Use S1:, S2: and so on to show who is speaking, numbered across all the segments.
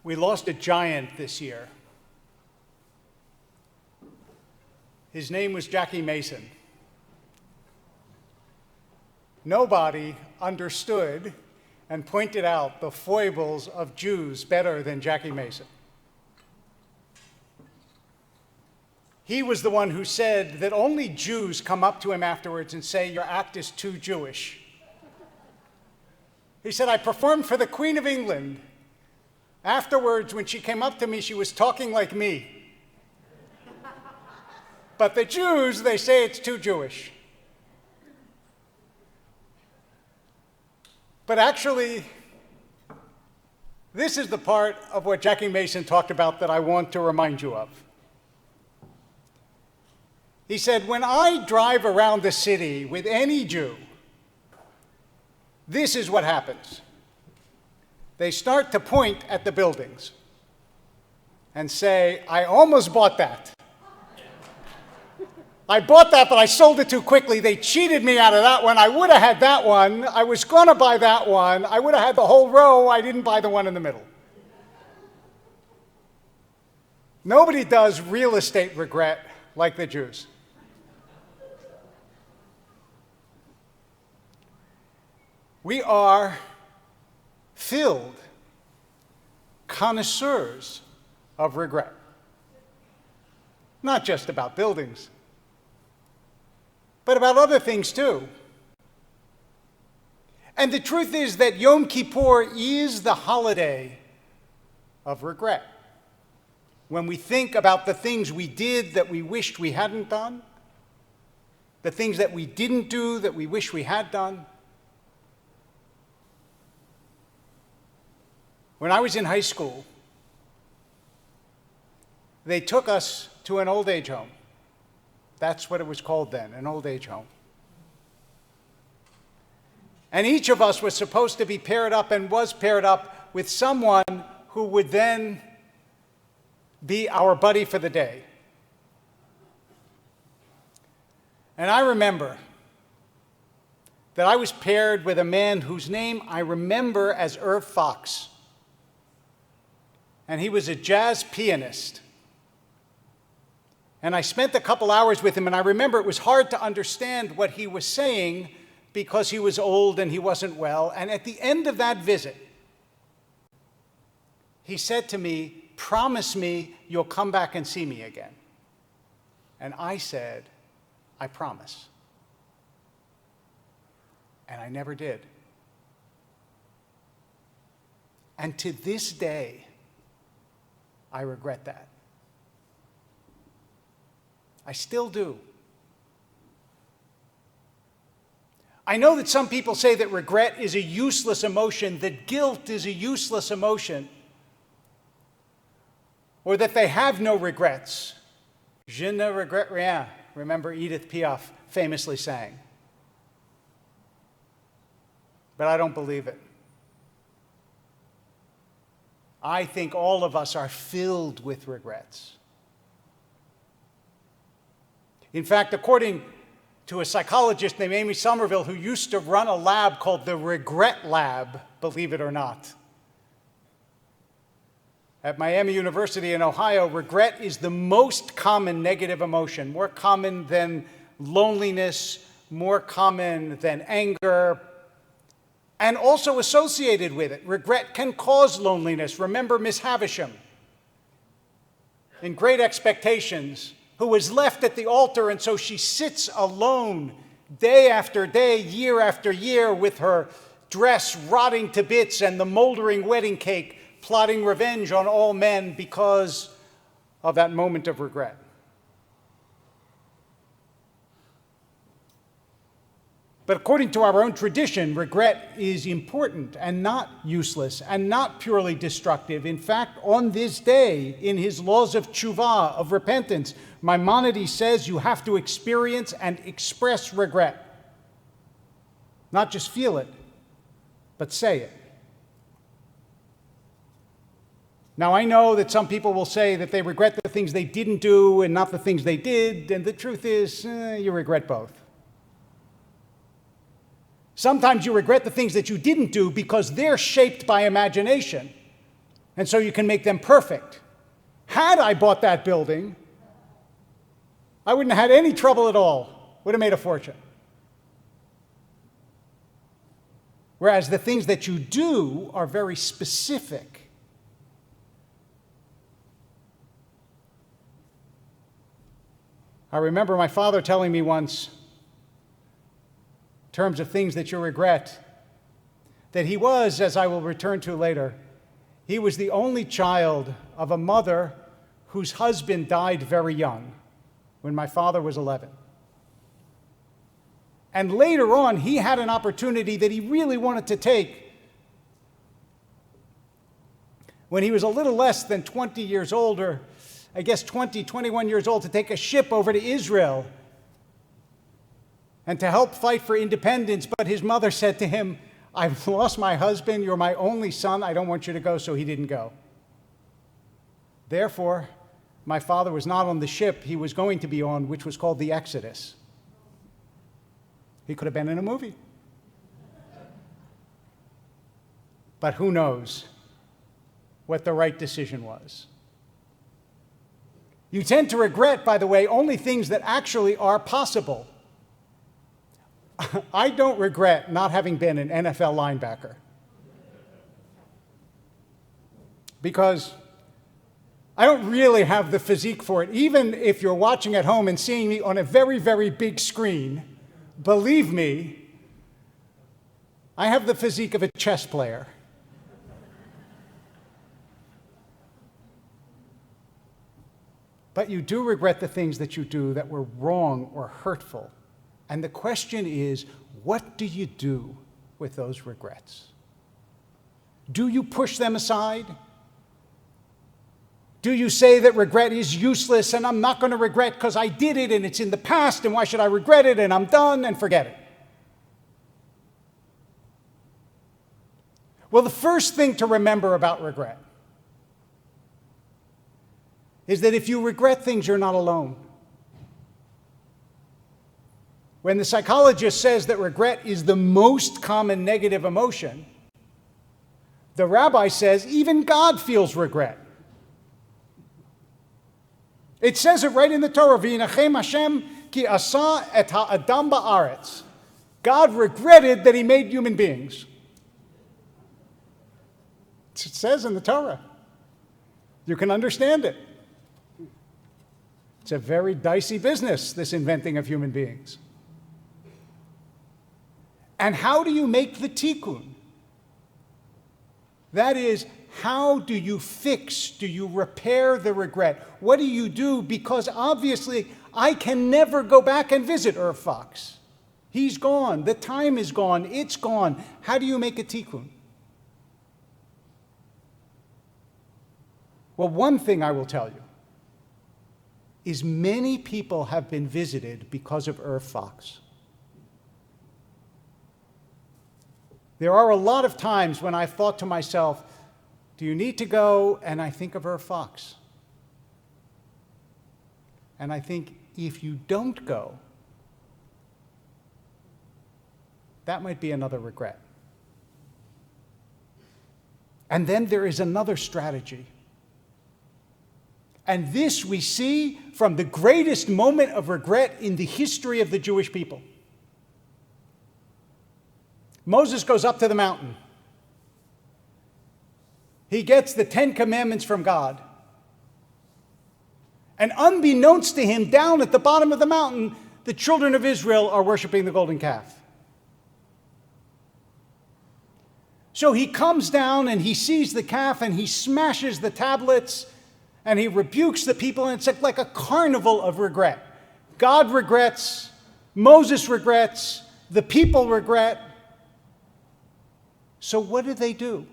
S1: We lost a giant this year. His name was Jackie Mason. Nobody understood and pointed out the foibles of Jews better than Jackie Mason. He was the one who said that only Jews come up to him afterwards and say, "Your act is too Jewish." He said, "I performed for the Queen of England. Afterwards, when she came up to me, she was talking like me. But the Jews, they say it's too Jewish." But actually, this is the part of what Jackie Mason talked about that I want to remind you of. He said, "When I drive around the city with any Jew, this is what happens. They start to point at the buildings and say, 'I almost bought that. I bought that, but I sold it too quickly. They cheated me out of that one. I would have had that one. I was going to buy that one. I would have had the whole row. I didn't buy the one in the middle.'" Nobody does real estate regret like the Jews. We are filled connoisseurs of regret. Not just about buildings, but about other things too. And the truth is that Yom Kippur is the holiday of regret. When we think about the things we did that we wished we hadn't done, the things that we didn't do that we wish we had done. When I was in high school, they took us to an old age home. That's what it was called then, an old age home. And each of us was supposed to be paired up and was paired up with someone who would then be our buddy for the day. And I remember that I was paired with a man whose name I remember as Irv Fox. And he was a jazz pianist. And I spent a couple hours with him, and I remember it was hard to understand what he was saying because he was old and he wasn't well. And at the end of that visit, he said to me, "Promise me you'll come back and see me again." And I said, "I promise." And I never did. And to this day, I regret that. I still do. I know that some people say that regret is a useless emotion, that guilt is a useless emotion, or that they have no regrets. Je ne regrette rien, remember Edith Piaf famously sang. But I don't believe it. I think all of us are filled with regrets. In fact, according to a psychologist named Amy Somerville, who used to run a lab called the Regret Lab, believe it or not, at Miami University in Ohio, regret is the most common negative emotion, more common than loneliness, more common than anger, and also associated with it. Regret can cause loneliness. Remember Miss Havisham in Great Expectations, who was left at the altar, and so she sits alone day after day, year after year, with her dress rotting to bits and the moldering wedding cake, plotting revenge on all men because of that moment of regret. But according to our own tradition, regret is important and not useless and not purely destructive. In fact, on this day, in his laws of tshuva, of repentance, Maimonides says you have to experience and express regret. Not just feel it, but say it. Now, I know that some people will say that they regret the things they didn't do and not the things they did, and the truth is, you regret both. Sometimes you regret the things that you didn't do because they're shaped by imagination. And so you can make them perfect. Had I bought that building, I wouldn't have had any trouble at all. Would have made a fortune. Whereas the things that you do are very specific. I remember my father telling me once, in terms of things that you regret, that he was, as I will return to later, he was the only child of a mother whose husband died very young, when my father was 11. And later on, he had an opportunity that he really wanted to take when he was a little less than 20 years old, or I guess 20, 21 years old, to take a ship over to Israel and to help fight for independence. But his mother said to him, "I've lost my husband, you're my only son, I don't want you to go," so he didn't go. Therefore, my father was not on the ship he was going to be on, which was called the Exodus. He could have been in a movie. But who knows what the right decision was. You tend to regret, by the way, only things that actually are possible. I don't regret not having been an NFL linebacker, because I don't really have the physique for it. Even if you're watching at home and seeing me on a very, very big screen, believe me, I have the physique of a chess player. But you do regret the things that you do that were wrong or hurtful. And the question is, what do you do with those regrets? Do you push them aside? Do you say that regret is useless and I'm not going to regret because I did it and it's in the past and why should I regret it and I'm done, and forget it? Well, the first thing to remember about regret is that if you regret things, you're not alone. When the psychologist says that regret is the most common negative emotion, the rabbi says even God feels regret. It says it right in the Torah, "V'yinachem Hashem ki asa et ha'adam ba'aretz." God regretted that he made human beings. It says in the Torah. You can understand it. It's a very dicey business, this inventing of human beings. And how do you make the tikkun? That is, how do you fix, do you repair the regret? What do you do? Because obviously, I can never go back and visit Irv Fox. He's gone. The time is gone. It's gone. How do you make a tikkun? Well, one thing I will tell you is many people have been visited because of Irv Fox. There are a lot of times when I've thought to myself, do you need to go? And I think of Irv Fox. And I think, if you don't go, that might be another regret. And then there is another strategy. And this we see from the greatest moment of regret in the history of the Jewish people. Moses goes up to the mountain. He gets the 10 Commandments from God. And unbeknownst to him, down at the bottom of the mountain, the children of Israel are worshiping the golden calf. So he comes down and he sees the calf and he smashes the tablets and he rebukes the people, and it's like a carnival of regret. God regrets, Moses regrets, the people regret. So what do?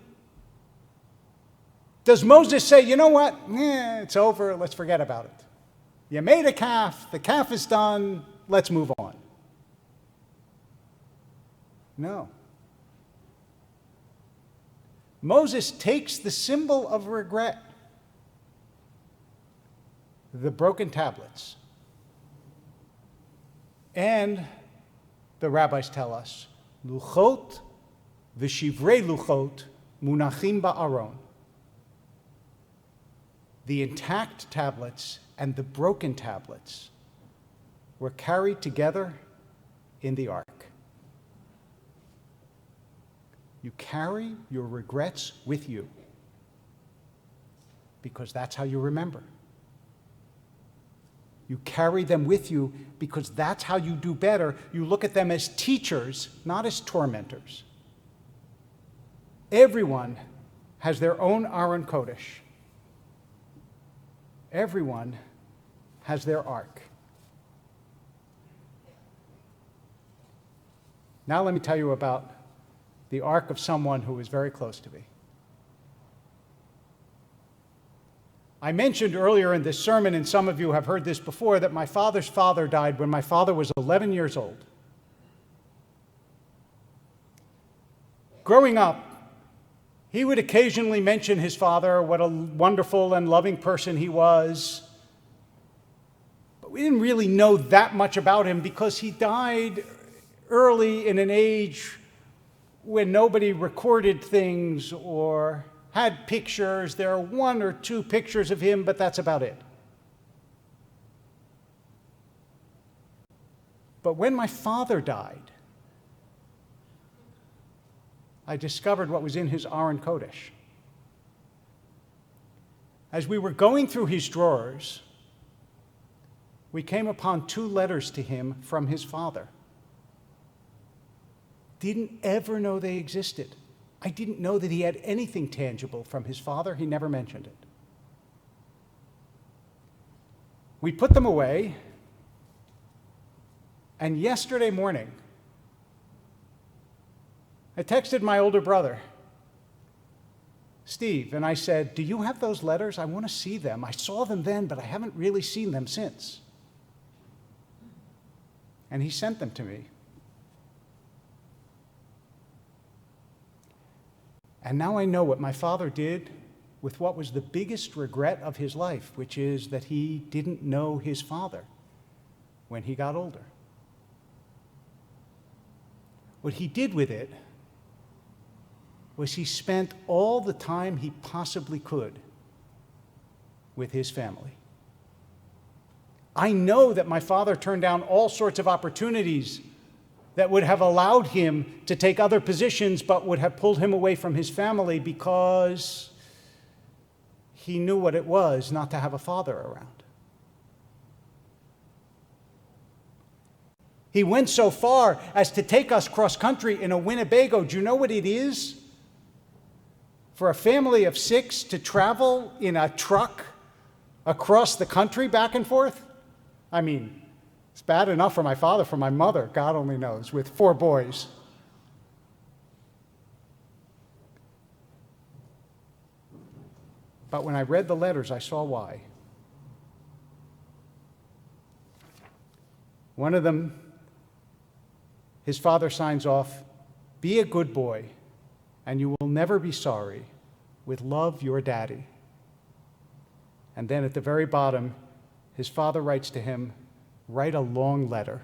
S1: Does Moses say, you know what? It's over, let's forget about it. You made a calf, the calf is done, let's move on. No. Moses takes the symbol of regret, the broken tablets, and the rabbis tell us, luchot v'shivrei luchot munachim ba'aron. The intact tablets and the broken tablets were carried together in the ark. You carry your regrets with you because that's how you remember. You carry them with you because that's how you do better. You look at them as teachers, not as tormentors. Everyone has their own Aron Kodesh. Everyone has their ark. Now let me tell you about the ark of someone who was very close to me. I mentioned earlier in this sermon, and some of you have heard this before, that my father's father died when my father was 11 years old. Growing up, he would occasionally mention his father, what a wonderful and loving person he was. But we didn't really know that much about him because he died early in an age when nobody recorded things or had pictures. There are 1 or 2 pictures of him, but that's about it. But when my father died, I discovered what was in his Aron Kodesh. As we were going through his drawers, we came upon 2 letters to him from his father. Didn't ever know they existed. I didn't know that he had anything tangible from his father. He never mentioned it. We put them away, and yesterday morning, I texted my older brother, Steve, and I said, "Do you have those letters? I want to see them. I saw them then, but I haven't really seen them since." And he sent them to me. And now I know what my father did with what was the biggest regret of his life, which is that he didn't know his father when he got older. What he did with it was he spent all the time he possibly could with his family. I know that my father turned down all sorts of opportunities that would have allowed him to take other positions but would have pulled him away from his family because he knew what it was not to have a father around. He went so far as to take us cross-country in a Winnebago. Do you know what it is for a family of 6 to travel in a truck across the country back and forth? I mean, it's bad enough for my father, for my mother, God only knows, with 4 boys. But when I read the letters, I saw why. One of them, his father signs off, "Be a good boy, and you will never be sorry. With love, your daddy." And then at the very bottom, his father writes to him, "Write a long letter."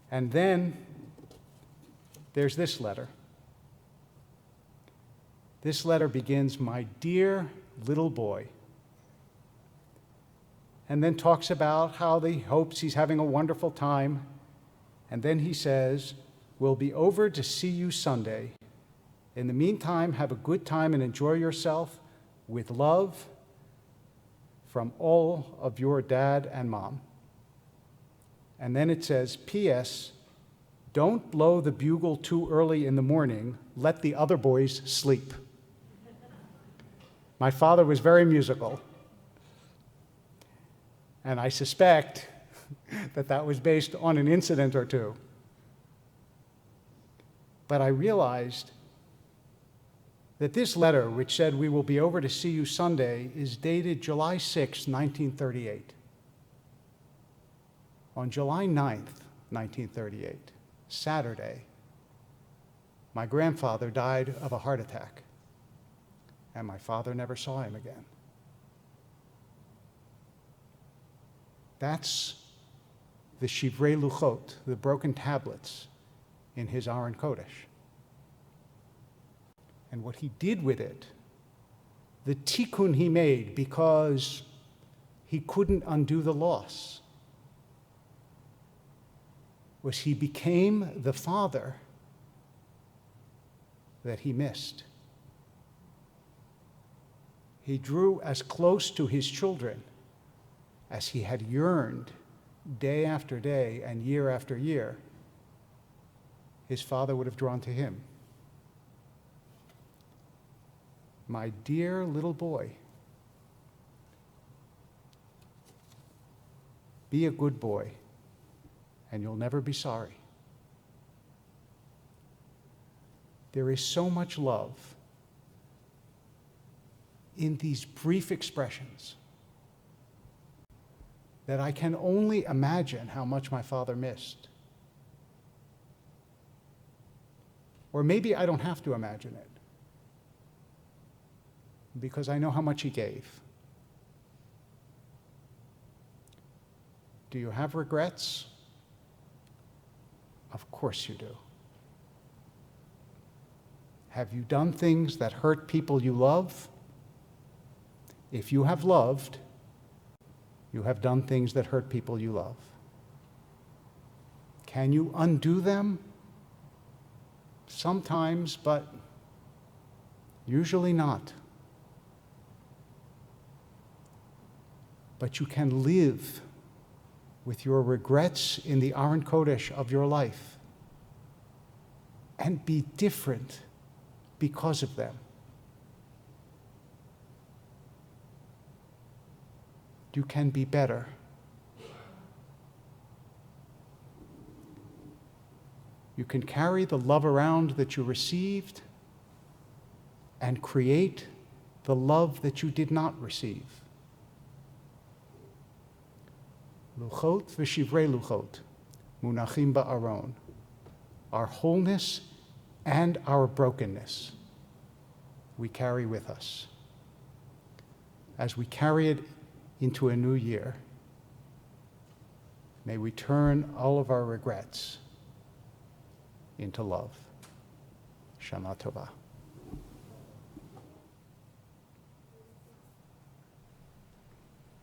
S1: And then there's this letter. This letter begins, "My dear little boy," and then talks about how he hopes he's having a wonderful time. And then he says, "We'll be over to see you Sunday. In the meantime, have a good time and enjoy yourself. With love, from all of your dad and mom." And then it says, "P.S. Don't blow the bugle too early in the morning. Let the other boys sleep." My father was very musical, and I suspect that that was based on an incident or 2. But I realized that this letter, which said, "We will be over to see you Sunday," is dated July 6, 1938. On July 9th, 1938, Saturday, my grandfather died of a heart attack, and my father never saw him again. That's the Shivrei Luchot, the broken tablets in his Aron Kodesh. And what he did with it the tikkun he made because he couldn't undo the loss was he became the father that he missed. He drew as close to his children as he had yearned day after day and year after year. His father would have drawn to him. My dear little boy, be a good boy, and you'll never be sorry. There is so much love in these brief expressions that I can only imagine how much my father missed. Or maybe I don't have to imagine it, because I know how much he gave. Do you have regrets? Of course you do. Have you done things that hurt people you love? If you have loved, you have done things that hurt people you love. Can you undo them? Sometimes, but usually not. But you can live with your regrets in the Aron Kodesh of your life and be different because of them. You can be better. You can carry the love around that you received and create the love that you did not receive. Luchot v'shivrei luchot, munachim ba'aron. Our wholeness and our brokenness we carry with us. As we carry it into a new year, may we turn all of our regrets into love. Shana Tova.